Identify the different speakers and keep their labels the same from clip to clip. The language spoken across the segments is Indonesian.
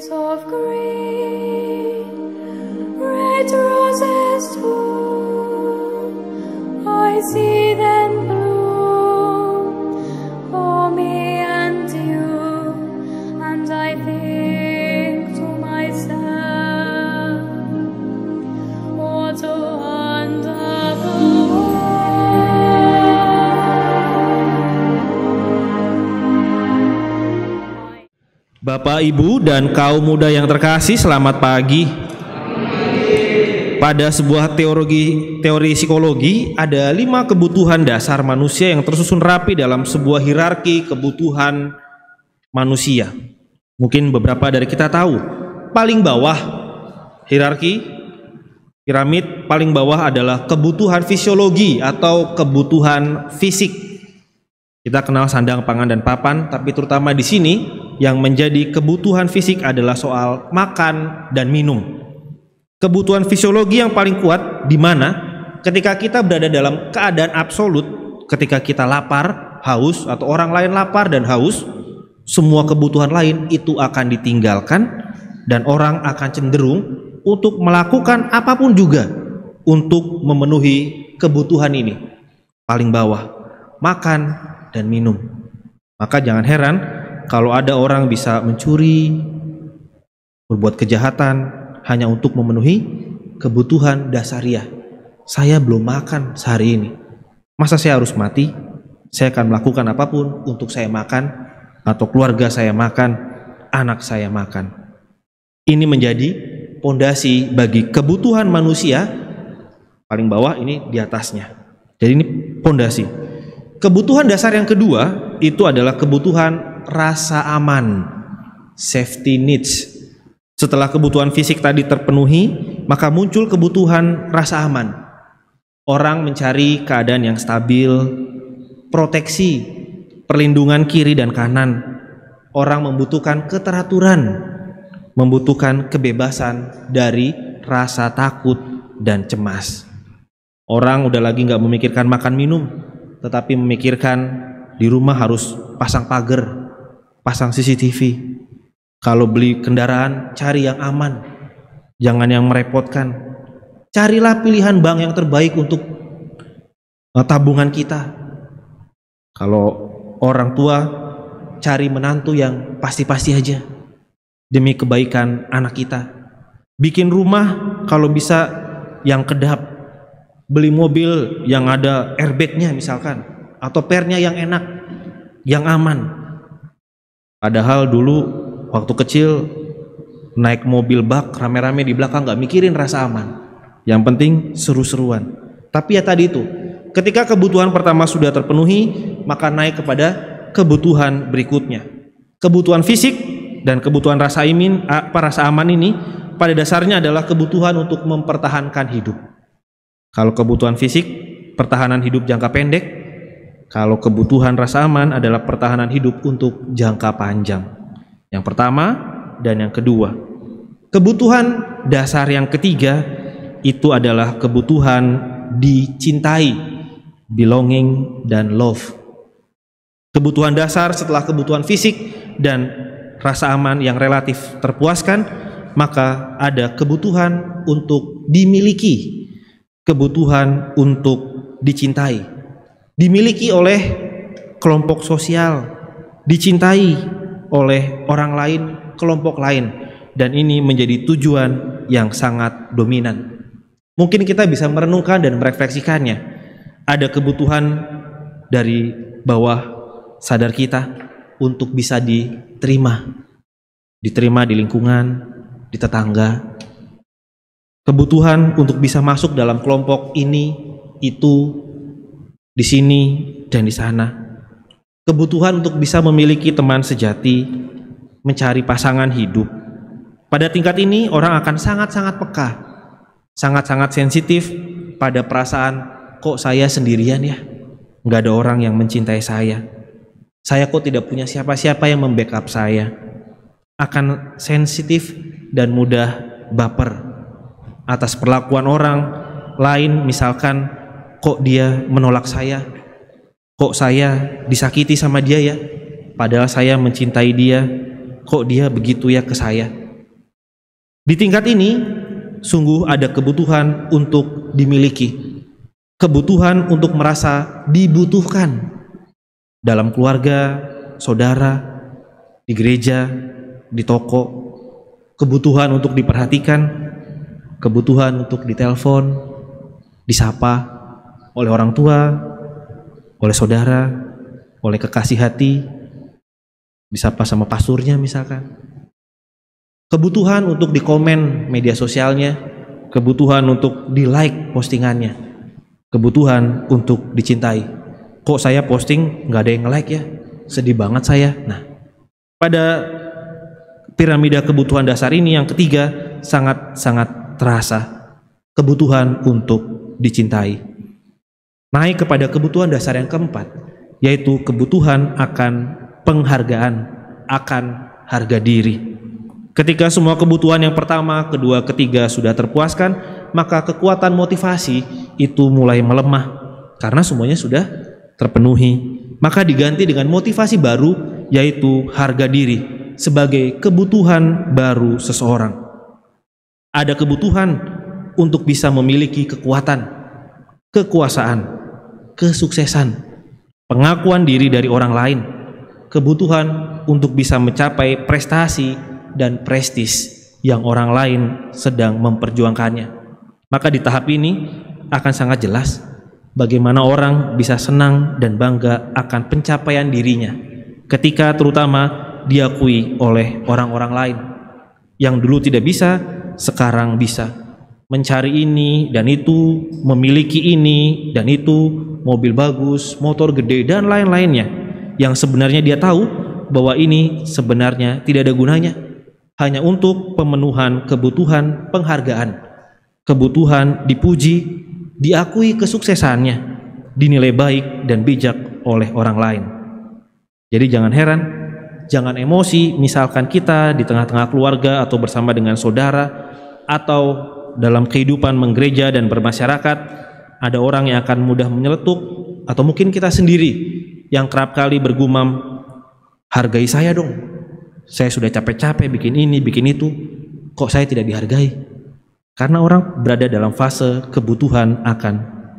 Speaker 1: of green, red roses too, I see them bloom for me and you, and I think to myself, what a wonderful world.
Speaker 2: Bapak, Ibu, dan kaum muda yang terkasih, selamat pagi. Pada sebuah teori psikologi, ada 5 kebutuhan dasar manusia yang tersusun rapi dalam sebuah hierarki kebutuhan manusia. Mungkin beberapa dari kita tahu. Paling bawah hierarki piramid, paling bawah adalah kebutuhan fisiologi atau kebutuhan fisik. Kita kenal sandang, pangan, dan papan, tapi terutama di sini yang menjadi kebutuhan fisik adalah soal makan dan minum. Kebutuhan fisiologi yang paling kuat di mana ketika kita berada dalam keadaan absolut, ketika kita lapar, haus, atau orang lain lapar dan haus, semua kebutuhan lain itu akan ditinggalkan dan orang akan cenderung untuk melakukan apapun juga untuk memenuhi kebutuhan ini. Paling bawah, makan dan minum. Maka jangan heran kalau ada orang bisa mencuri, berbuat kejahatan hanya untuk memenuhi kebutuhan dasariah. Saya belum makan sehari ini, masa saya harus mati? Saya akan melakukan apapun untuk saya makan, atau keluarga saya makan, anak saya makan. Ini menjadi pondasi bagi kebutuhan manusia. Paling bawah, ini di atasnya. Jadi ini pondasi. Kebutuhan dasar yang kedua itu adalah kebutuhan rasa aman, safety needs. Setelah kebutuhan fisik tadi terpenuhi, maka muncul kebutuhan rasa aman. Orang mencari keadaan yang stabil, proteksi, perlindungan kiri dan kanan. Orang membutuhkan keteraturan, membutuhkan kebebasan dari rasa takut dan cemas. Orang udah lagi nggak memikirkan makan minum, tetapi memikirkan di rumah harus pasang pagar, pasang CCTV. Kalau beli kendaraan, cari yang aman, jangan yang merepotkan. Carilah pilihan bank yang terbaik untuk tabungan kita. Kalau orang tua, cari menantu yang pasti-pasti aja demi kebaikan anak kita. Bikin rumah kalau bisa yang kedap. Beli mobil yang ada airbagnya misalkan, atau pernya yang enak, yang aman. Padahal dulu waktu kecil naik mobil bak rame-rame di belakang gak mikirin rasa aman. Yang penting seru-seruan. Tapi ya tadi itu, ketika kebutuhan pertama sudah terpenuhi, maka naik kepada kebutuhan berikutnya. Kebutuhan fisik dan kebutuhan rasa aman ini pada dasarnya adalah kebutuhan untuk mempertahankan hidup. Kalau kebutuhan fisik, pertahanan hidup jangka pendek. Kalau kebutuhan rasa aman adalah pertahanan hidup untuk jangka panjang. Yang pertama dan yang kedua. Kebutuhan dasar yang ketiga itu adalah kebutuhan dicintai, belonging dan love. Kebutuhan dasar setelah kebutuhan fisik dan rasa aman yang relatif terpuaskan, maka ada kebutuhan untuk dimiliki, kebutuhan untuk dicintai, dimiliki oleh kelompok sosial, dicintai oleh orang lain, kelompok lain, dan ini menjadi tujuan yang sangat dominan. Mungkin kita bisa merenungkan dan merefleksikannya. Ada kebutuhan dari bawah sadar kita untuk bisa diterima di lingkungan, di tetangga. Kebutuhan untuk bisa masuk dalam kelompok ini, itu, di sini, dan di sana. Kebutuhan untuk bisa memiliki teman sejati, mencari pasangan hidup. Pada tingkat ini orang akan sangat-sangat peka, sangat-sangat sensitif pada perasaan, kok saya sendirian ya? Nggak ada orang yang mencintai saya. Saya kok tidak punya siapa-siapa yang membackup saya. Akan sensitif dan mudah baper atas perlakuan orang lain, misalkan kok dia menolak saya, kok saya disakiti sama dia ya, padahal saya mencintai dia, kok dia begitu ya ke saya. Di tingkat ini sungguh ada kebutuhan untuk dimiliki, kebutuhan untuk merasa dibutuhkan dalam keluarga, saudara, di gereja, di toko, kebutuhan untuk diperhatikan, kebutuhan untuk ditelepon, disapa oleh orang tua, oleh saudara, oleh kekasih hati, disapa sama pasurnya misalkan. Kebutuhan untuk dikomen media sosialnya, kebutuhan untuk di-like postingannya, kebutuhan untuk dicintai. Kok saya posting nggak ada yang nge-like ya? Sedih banget saya. Nah, pada piramida kebutuhan dasar ini yang ketiga sangat-sangat terasa, kebutuhan untuk dicintai. Naik kepada kebutuhan dasar yang keempat, yaitu kebutuhan akan penghargaan, akan harga diri. Ketika semua kebutuhan yang pertama, kedua, ketiga sudah terpuaskan, maka kekuatan motivasi itu mulai melemah karena semuanya sudah terpenuhi. Maka diganti dengan motivasi baru, yaitu harga diri sebagai kebutuhan baru seseorang. Ada kebutuhan untuk bisa memiliki kekuatan, kekuasaan, kesuksesan, pengakuan diri dari orang lain, kebutuhan untuk bisa mencapai prestasi dan prestis yang orang lain sedang memperjuangkannya. Maka di tahap ini akan sangat jelas bagaimana orang bisa senang dan bangga akan pencapaian dirinya ketika terutama diakui oleh orang-orang lain. Yang dulu tidak bisa, sekarang bisa. Mencari ini dan itu, memiliki ini dan itu, mobil bagus, motor gede dan lain-lainnya, yang sebenarnya dia tahu bahwa ini sebenarnya tidak ada gunanya, hanya untuk pemenuhan kebutuhan penghargaan, kebutuhan dipuji, diakui kesuksesannya, dinilai baik dan bijak oleh orang lain. Jadi jangan heran, jangan emosi misalkan kita di tengah-tengah keluarga atau bersama dengan saudara atau dalam kehidupan menggereja dan bermasyarakat ada orang yang akan mudah menyeletuk, atau mungkin kita sendiri yang kerap kali bergumam, hargai saya dong. Saya sudah capek-capek bikin ini, bikin itu, kok saya tidak dihargai? Karena orang berada dalam fase kebutuhan akan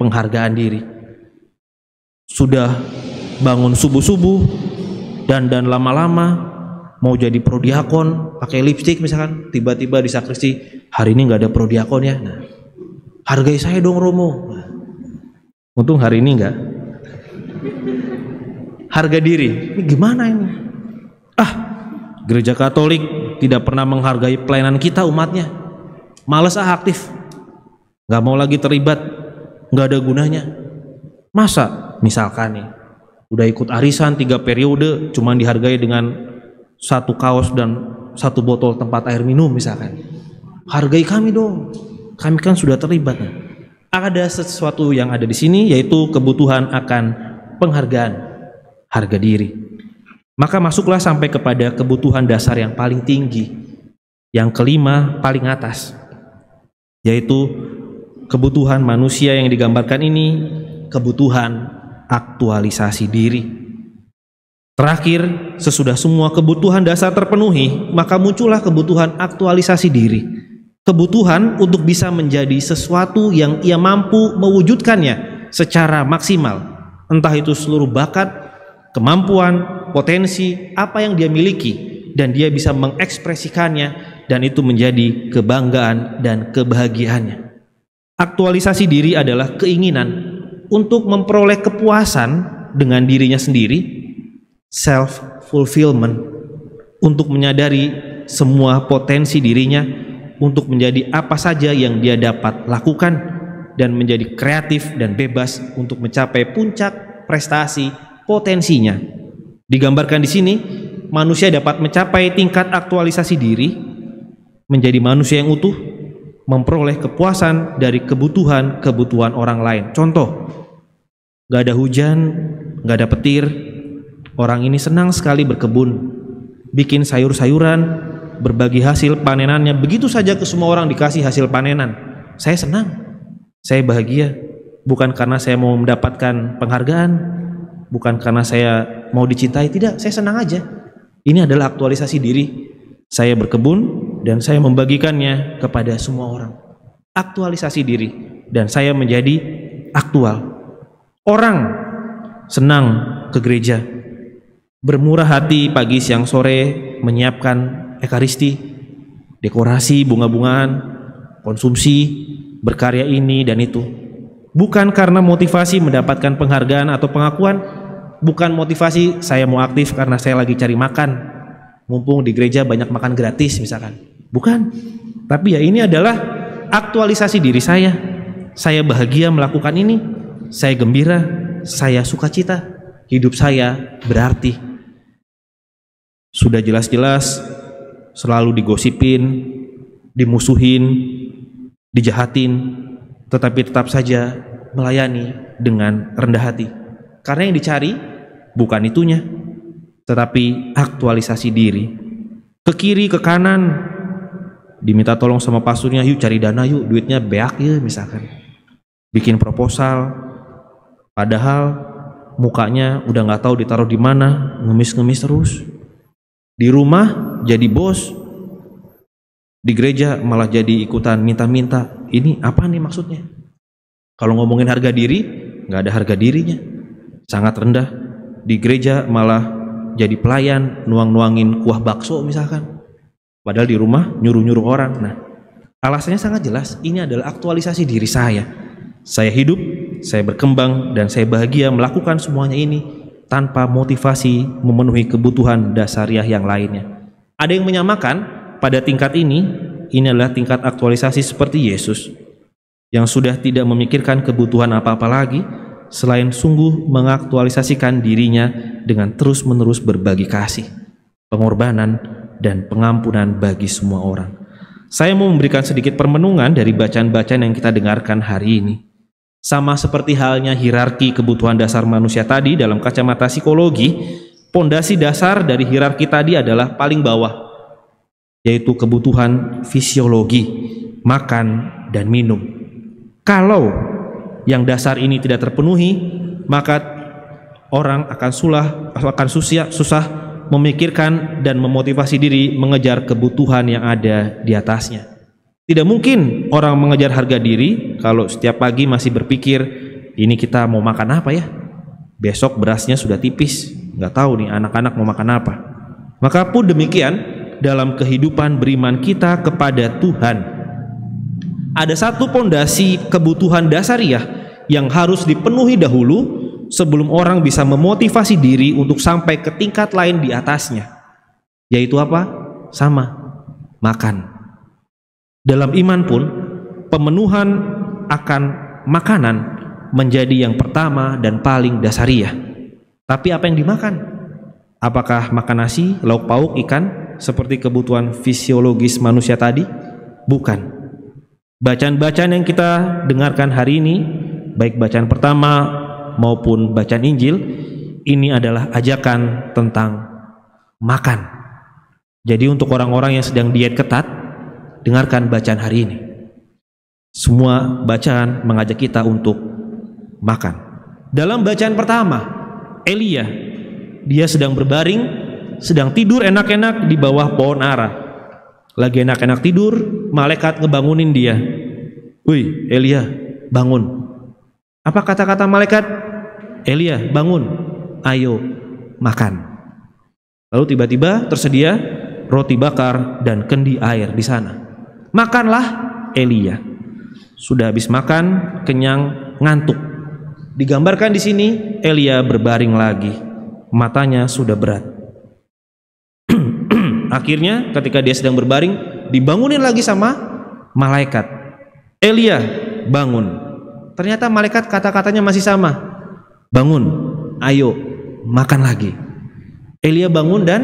Speaker 2: penghargaan diri. Sudah bangun subuh-subuh, dan lama-lama, mau jadi prodiakon, pakai lipstik misalkan, tiba-tiba di sakristi, hari ini nggak ada prodiakon ya. Nah, hargai saya dong Romo. Nah, untung hari ini nggak. Harga diri, ini gimana ini? Gereja Katolik tidak pernah menghargai pelayanan kita umatnya. Males aktif, nggak mau lagi terlibat, nggak ada gunanya. Masa misalkan nih, udah ikut arisan 3 periode, cuman dihargai dengan 1 kaos dan 1 botol tempat air minum misalkan. Hargai kami dong, kami kan sudah terlibat. Ada sesuatu yang ada di sini, yaitu kebutuhan akan penghargaan, harga diri. Maka masuklah sampai kepada kebutuhan dasar yang paling tinggi, yang kelima paling atas, yaitu kebutuhan manusia yang digambarkan ini, kebutuhan aktualisasi diri. Terakhir, sesudah semua kebutuhan dasar terpenuhi, maka muncullah kebutuhan aktualisasi diri, kebutuhan untuk bisa menjadi sesuatu yang ia mampu mewujudkannya secara maksimal, entah itu seluruh bakat, kemampuan, potensi, apa yang dia miliki, dan dia bisa mengekspresikannya, dan itu menjadi kebanggaan dan kebahagiaannya. Aktualisasi diri adalah keinginan untuk memperoleh kepuasan dengan dirinya sendiri, self-fulfillment, untuk menyadari semua potensi dirinya, untuk menjadi apa saja yang dia dapat lakukan, dan menjadi kreatif dan bebas untuk mencapai puncak prestasi potensinya. Digambarkan di sini, manusia dapat mencapai tingkat aktualisasi diri, menjadi manusia yang utuh, memperoleh kepuasan dari kebutuhan-kebutuhan orang lain. Contoh, gak ada hujan, gak ada petir, orang ini senang sekali berkebun, bikin sayur-sayuran, berbagi hasil panenannya, begitu saja ke semua orang dikasih hasil panenan. Saya senang, saya bahagia, bukan karena saya mau mendapatkan penghargaan, bukan karena saya mau dicintai, tidak, saya senang aja. Ini adalah aktualisasi diri. Saya berkebun, dan saya membagikannya kepada semua orang. Aktualisasi diri dan saya menjadi aktual. Orang senang ke gereja, bermurah hati pagi siang sore menyiapkan ekaristi, dekorasi bunga-bungaan, konsumsi, berkarya ini dan itu. Bukan karena motivasi mendapatkan penghargaan atau pengakuan, bukan motivasi saya mau aktif karena saya lagi cari makan, mumpung di gereja banyak makan gratis misalkan. Bukan, tapi ya ini adalah aktualisasi diri saya. Saya bahagia melakukan ini, saya gembira, saya sukacita, hidup saya berarti. Sudah jelas-jelas selalu digosipin, dimusuhin, dijahatin, tetapi tetap saja melayani dengan rendah hati. Karena yang dicari bukan itunya, tetapi aktualisasi diri. Ke kiri, ke kanan, diminta tolong sama pastornya, yuk cari dana yuk, duitnya beak ya misalkan. Bikin proposal, padahal mukanya udah nggak tahu ditaruh di mana, ngemis-ngemis terus. Di rumah jadi bos, di gereja malah jadi ikutan minta-minta. Ini apa nih maksudnya? Kalau ngomongin harga diri, nggak ada harga dirinya, sangat rendah. Di gereja malah jadi pelayan, nuang-nuangin kuah bakso misalkan, padahal di rumah nyuruh-nyuruh orang. Nah, alasannya sangat jelas, ini adalah aktualisasi diri saya. Saya hidup, saya berkembang, dan saya bahagia melakukan semuanya ini tanpa motivasi memenuhi kebutuhan dasariah yang lainnya. Ada yang menyamakan pada tingkat ini adalah tingkat aktualisasi seperti Yesus, yang sudah tidak memikirkan kebutuhan apa-apa lagi selain sungguh mengaktualisasikan dirinya dengan terus-menerus berbagi kasih, pengorbanan, dan pengampunan bagi semua orang. Saya mau memberikan sedikit permenungan dari bacaan-bacaan yang kita dengarkan hari ini. Sama seperti halnya hierarki kebutuhan dasar manusia tadi dalam kacamata psikologi, pondasi dasar dari hierarki tadi adalah paling bawah, yaitu kebutuhan fisiologi, makan dan minum. Kalau yang dasar ini tidak terpenuhi, maka orang akan susah memikirkan dan memotivasi diri mengejar kebutuhan yang ada di atasnya. Tidak mungkin orang mengejar harga diri kalau setiap pagi masih berpikir, ini kita mau makan apa ya? Besok berasnya sudah tipis, nggak tahu nih anak-anak mau makan apa. Maka pun demikian dalam kehidupan beriman kita kepada Tuhan. Ada satu pondasi kebutuhan dasariah yang harus dipenuhi dahulu sebelum orang bisa memotivasi diri untuk sampai ke tingkat lain di atasnya. Yaitu apa? Sama, makan. Dalam iman pun, pemenuhan akan makanan menjadi yang pertama dan paling dasariah. Tapi apa yang dimakan? Apakah makan nasi, lauk pauk, ikan seperti kebutuhan fisiologis manusia tadi? Bukan. Bacaan-bacaan yang kita dengarkan hari ini, baik bacaan pertama maupun bacaan Injil, ini adalah ajakan tentang makan. Jadi untuk orang-orang yang sedang diet ketat, dengarkan bacaan hari ini. Semua bacaan mengajak kita untuk makan. Dalam bacaan pertama, Elia, dia sedang berbaring, sedang tidur enak-enak di bawah pohon ara. Lagi enak-enak tidur, malaikat ngebangunin dia. Wih, Elia, bangun. Apa kata-kata malaikat? Elia, bangun, ayo makan. Lalu tiba-tiba tersedia roti bakar dan kendi air di sana. Makanlah Elia. Sudah habis makan, kenyang, ngantuk. Digambarkan di sini Elia berbaring lagi. Matanya sudah berat. Akhirnya ketika dia sedang berbaring, dibangunin lagi sama malaikat. Elia, bangun. Ternyata malaikat kata-katanya masih sama. Bangun, ayo makan lagi. Elia bangun dan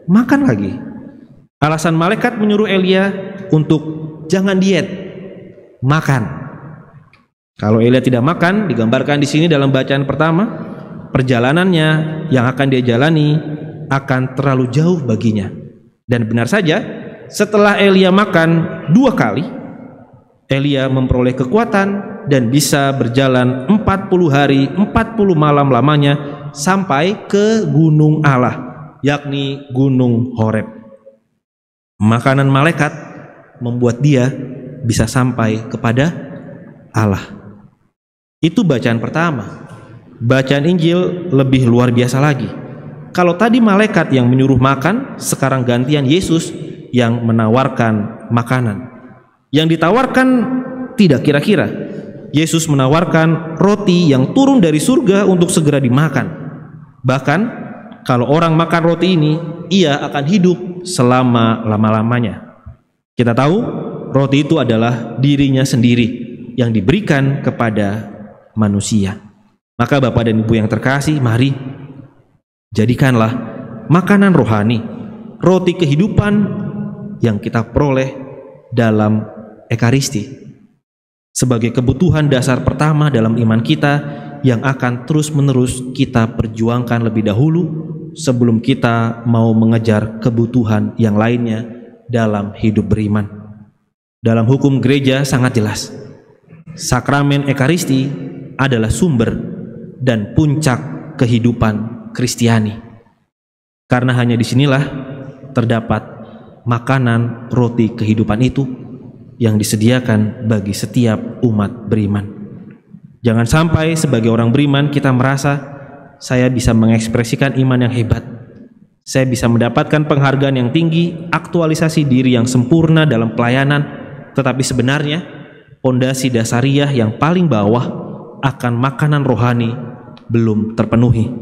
Speaker 2: makan lagi. Alasan malaikat menyuruh Elia untuk jangan diet, makan. Kalau Elia tidak makan, digambarkan di sini dalam bacaan pertama, perjalanannya yang akan dia jalani akan terlalu jauh baginya. Dan benar saja, setelah Elia makan 2 kali, Elia memperoleh kekuatan dan bisa berjalan 40 hari 40 malam lamanya sampai ke gunung Allah, yakni Gunung Horeb. Makanan malaikat membuat dia bisa sampai kepada Allah. Itu bacaan pertama. Bacaan Injil lebih luar biasa lagi. Kalau tadi malaikat yang menyuruh makan, sekarang gantian Yesus yang menawarkan makanan. Yang ditawarkan tidak kira-kira. Yesus menawarkan roti yang turun dari surga untuk segera dimakan. Bahkan kalau orang makan roti ini, ia akan hidup selama-lama-lamanya. Kita tahu roti itu adalah dirinya sendiri yang diberikan kepada manusia. Maka Bapak dan Ibu yang terkasih, mari jadikanlah makanan rohani, roti kehidupan yang kita peroleh dalam Ekaristi sebagai kebutuhan dasar pertama dalam iman kita yang akan terus-menerus kita perjuangkan lebih dahulu sebelum kita mau mengejar kebutuhan yang lainnya dalam hidup beriman. Dalam hukum gereja sangat jelas, sakramen Ekaristi adalah sumber dan puncak kehidupan Kristiani. Karena hanya disinilah terdapat makanan roti kehidupan itu yang disediakan bagi setiap umat beriman. Jangan sampai sebagai orang beriman kita merasa saya bisa mengekspresikan iman yang hebat, saya bisa mendapatkan penghargaan yang tinggi, aktualisasi diri yang sempurna dalam pelayanan, tetapi sebenarnya pondasi dasariah yang paling bawah akan makanan rohani belum terpenuhi,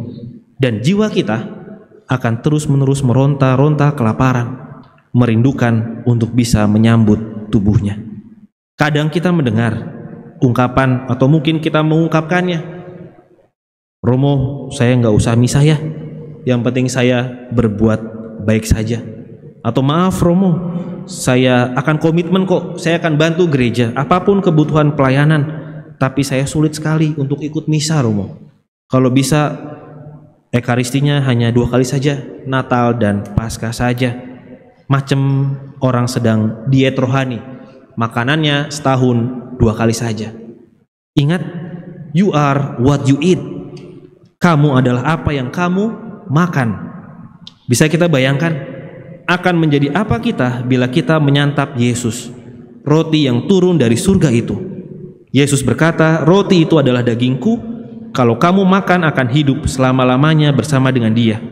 Speaker 2: dan jiwa kita akan terus-menerus meronta-ronta kelaparan, merindukan untuk bisa menyambut tubuhnya. Kadang kita mendengar ungkapan atau mungkin kita mengungkapkannya, Romo, saya nggak usah misa ya, yang penting saya berbuat baik saja. Atau maaf Romo, saya akan komitmen kok, saya akan bantu gereja apapun kebutuhan pelayanan, tapi saya sulit sekali untuk ikut misa Romo. Kalau bisa Ekaristinya hanya 2 kali saja, Natal dan Paskah saja. Macam orang sedang diet rohani, makanannya setahun 2 kali saja. Ingat, you are what you eat. Kamu adalah apa yang kamu makan. Bisa kita bayangkan akan menjadi apa kita bila kita menyantap Yesus, roti yang turun dari surga itu. Yesus berkata, roti itu adalah dagingku, kalau kamu makan akan hidup selama-lamanya bersama dengan dia.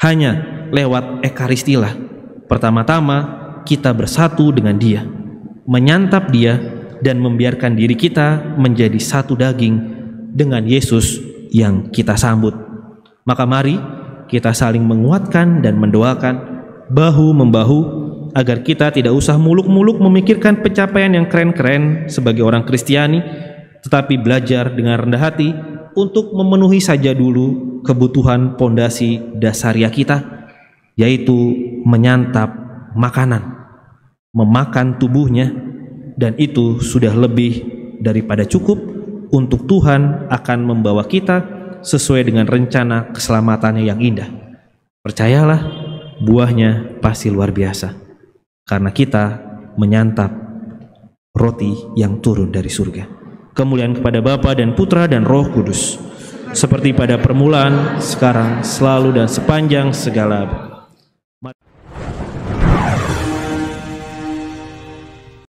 Speaker 2: Hanya lewat Ekaristilah pertama-tama kita bersatu dengan dia, menyantap dia dan membiarkan diri kita menjadi satu daging dengan Yesus yang kita sambut. Maka mari kita saling menguatkan dan mendoakan bahu-membahu agar kita tidak usah muluk-muluk memikirkan pencapaian yang keren-keren sebagai orang Kristiani, tetapi belajar dengan rendah hati untuk memenuhi saja dulu kebutuhan pondasi dasariah kita, yaitu menyantap makanan, memakan tubuhnya, dan itu sudah lebih daripada cukup untuk Tuhan akan membawa kita sesuai dengan rencana keselamatannya yang indah. Percayalah, buahnya pasti luar biasa, karena kita menyantap roti yang turun dari surga. Kemuliaan kepada Bapa dan Putra dan Roh Kudus, seperti pada permulaan, sekarang, selalu, dan sepanjang segala